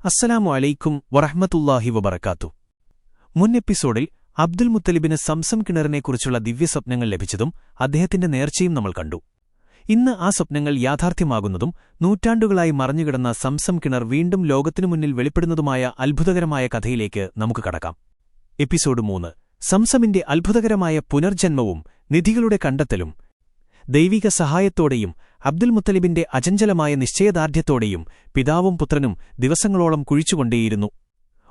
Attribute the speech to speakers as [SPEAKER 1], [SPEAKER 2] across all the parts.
[SPEAKER 1] അസ്സലാമു അലൈക്കും വറഹ്മത്തുള്ളാഹി വബറകാതുഹു. മുൻ എപ്പിസോഡിൽ അബ്ദുൽ മുത്തലിബിന് സംസം കിണറിനെക്കുറിച്ചുള്ള ദിവ്യസ്വപ്നങ്ങൾ ലഭിച്ചതും അദ്ദേഹത്തിന്റെ നേർച്ചയും നമ്മൾ കണ്ടു. ഇന്ന് ആ സ്വപ്നങ്ങൾ യാഥാർത്ഥ്യമാകുന്നതും നൂറ്റാണ്ടുകളായി മറഞ്ഞുകിടന്ന സംസം കിണർ വീണ്ടും ലോകത്തിനു മുന്നിൽ വെളിപ്പെടുന്നതുമായ അത്ഭുതകരമായ കഥയിലേക്ക് നമുക്ക് കടക്കാം. എപ്പിസോഡ് 3. സംസമിന്റെ അത്ഭുതകരമായ പുനർജന്മവും നിധികളുടെ കണ്ടെത്തലും. ദൈവിക സഹായത്തോടെയും അബ്ദുൽ മുത്തലിബിന്റെ അചഞ്ചലമായ നിശ്ചയദാർഢ്യത്തോടെയും പിതാവും പുത്രനും ദിവസങ്ങളോളം കുഴിച്ചുകൊണ്ടേയിരുന്നു.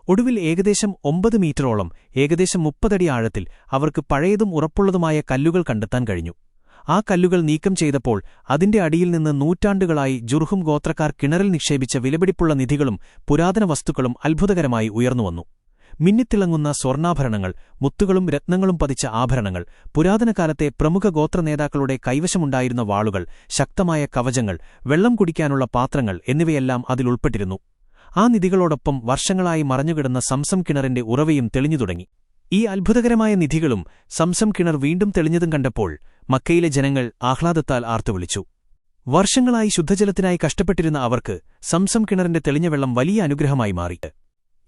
[SPEAKER 1] ഒടുവിൽ ഏകദേശം 9 മീറ്ററോളം, ഏകദേശം 30 അടി ആഴത്തിൽ അവർക്ക് പഴയതും ഉറപ്പുള്ളതുമായ കല്ലുകൾ കണ്ടെത്താൻ കഴിഞ്ഞു. ആ കല്ലുകൾ നീക്കം ചെയ്തപ്പോൾ അതിന്റെ അടിയിൽ നിന്ന് നൂറ്റാണ്ടുകളായി ജുർഹും ഗോത്രക്കാർ കിണറിൽ നിക്ഷേപിച്ച വിലപിടിപ്പുള്ള നിധികളും പുരാതന വസ്തുക്കളും അത്ഭുതകരമായി ഉയർന്നുവന്നു. മിന്നിത്തിളങ്ങുന്ന സ്വർണ്ണാഭരണങ്ങൾ, മുത്തുകളും രത്നങ്ങളും പതിച്ച ആഭരണങ്ങൾ, പുരാതനകാലത്തെ പ്രമുഖ ഗോത്രനേതാക്കളുടെ കൈവശമുണ്ടായിരുന്ന വാളുകൾ, ശക്തമായ കവചങ്ങൾ, വെള്ളം കുടിക്കാനുള്ള പാത്രങ്ങൾ എന്നിവയെല്ലാം അതിലുൾപ്പെട്ടിരുന്നു. ആ നിധികളോടൊപ്പം വർഷങ്ങളായി മറഞ്ഞുകിടന്ന സംസം കിണറിന്റെ ഉറവയും തെളിഞ്ഞു തുടങ്ങി. ഈ അത്ഭുതകരമായ നിധികളും സംസം കിണർ വീണ്ടും തെളിഞ്ഞതും കണ്ടപ്പോൾ മക്കയിലെ ജനങ്ങൾ ആഹ്ലാദത്താൽ ആർത്തുവിളിച്ചു. വർഷങ്ങളായി ശുദ്ധജലത്തിനായി കഷ്ടപ്പെട്ടിരുന്ന അവർക്ക് സംസം കിണറിന്റെ തെളിഞ്ഞ വെള്ളം വലിയ അനുഗ്രഹമായി മാറി.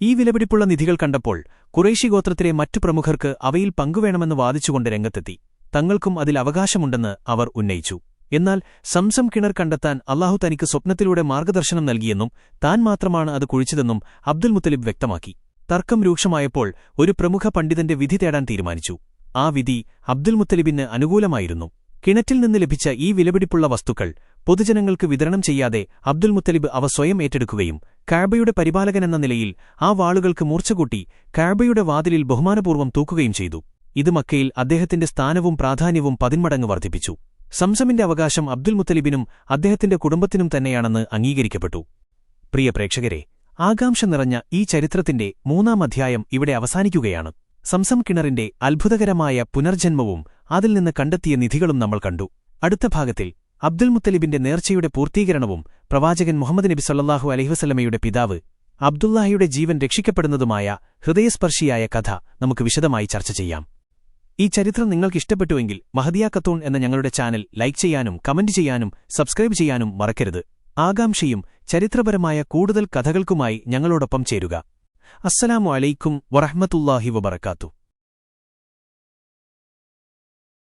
[SPEAKER 1] ഈ വിലപിടിപ്പുള്ള നിധികൾ കണ്ടപ്പോൾ ഖുറൈശി ഗോത്രത്തിലെ മറ്റു പ്രമുഖർക്ക് അവയിൽ പങ്കുവേണമെന്ന് വാദിച്ചുകൊണ്ട് രംഗത്തെത്തി. തങ്ങൾക്കും അതിൽ അവകാശമുണ്ടെന്ന് അവർ ഉന്നയിച്ചു. എന്നാൽ സംസം കിണർ കണ്ടെത്താൻ അല്ലാഹു തനിക്ക് സ്വപ്നത്തിലൂടെ മാർഗദർശനം നൽകിയെന്നും താൻ മാത്രമാണ് അത് കുഴിച്ചതെന്നും അബ്ദുൽ മുത്തലിബ് വ്യക്തമാക്കി. തർക്കം രൂക്ഷമായപ്പോൾ ഒരു പ്രമുഖ പണ്ഡിതന്റെ വിധി തേടാൻ തീരുമാനിച്ചു. ആ വിധി അബ്ദുൽ മുത്തലിബിന് അനുകൂലമായിരുന്നു. കിണറ്റിൽ നിന്ന് ലഭിച്ച ഈ വിലപിടിപ്പുള്ള വസ്തുക്കൾ പൊതുജനങ്ങൾക്ക് വിതരണം ചെയ്യാതെ അബ്ദുൽ മുത്തലിബ് അവ സ്വയം ഏറ്റെടുക്കുകയും കഅബയുടെ പരിപാലകനെന്ന നിലയിൽ ആ വാളുകൾക്ക് മൂർച്ചകൂട്ടി കഅബയുടെ വാതിലിൽ ബഹുമാനപൂർവ്വം തൂക്കുകയും ചെയ്തു. ഇത് മക്കയിൽ അദ്ദേഹത്തിന്റെ സ്ഥാനവും പ്രാധാന്യവും 10 മടങ്ങ് വർദ്ധിപ്പിച്ചു. സംസമിന്റെ അവകാശം അബ്ദുൽ മുത്തലിബിനും അദ്ദേഹത്തിന്റെ കുടുംബത്തിനും തന്നെയാണെന്ന് അംഗീകരിക്കപ്പെട്ടു. പ്രിയ പ്രേക്ഷകരെ, ആകാംക്ഷ നിറഞ്ഞ ഈ ചരിത്രത്തിന്റെ 3-ാം അധ്യായം ഇവിടെ അവസാനിക്കുകയാണ്. സംസം കിണറിന്റെ അത്ഭുതകരമായ പുനർജന്മവും അതിൽ നിന്ന് കണ്ടെത്തിയ നിധികളും നമ്മൾ കണ്ടു. അടുത്ത ഭാഗത്തിൽ അബ്ദുൽ മുത്തലിബിന്റെ നേർച്ചയുടെ പൂർത്തീകരണവും പ്രവാചകൻ മുഹമ്മദ് നബി സല്ലല്ലാഹു അലൈഹി വസല്ലമയുടെ പിതാവ് അബ്ദുല്ലാഹിയുടെ ജീവൻ രക്ഷിക്കപ്പെടുന്നതുമായ ഹൃദയസ്പർശിയായ കഥ നമുക്ക് വിശദമായി ചർച്ച ചെയ്യാം. ഈ ചരിത്രം നിങ്ങൾക്ക് ഇഷ്ടപ്പെട്ടുവെങ്കിൽ മഹദിയ ഖത്തൂൺ എന്ന ഞങ്ങളുടെ ചാനൽ ലൈക്ക് ചെയ്യാനും കമന്റ് ചെയ്യാനും സബ്സ്ക്രൈബ് ചെയ്യാനും മറക്കരുത്. ആകാംക്ഷയും ചരിത്രപരമായ കൂടുതൽ കഥകൾക്കുമായി ഞങ്ങളോടൊപ്പം ചേരുക. അസ്സലാമു അലൈക്കും വറഹ്മത്തുള്ളാഹി വബറകാതുഹു.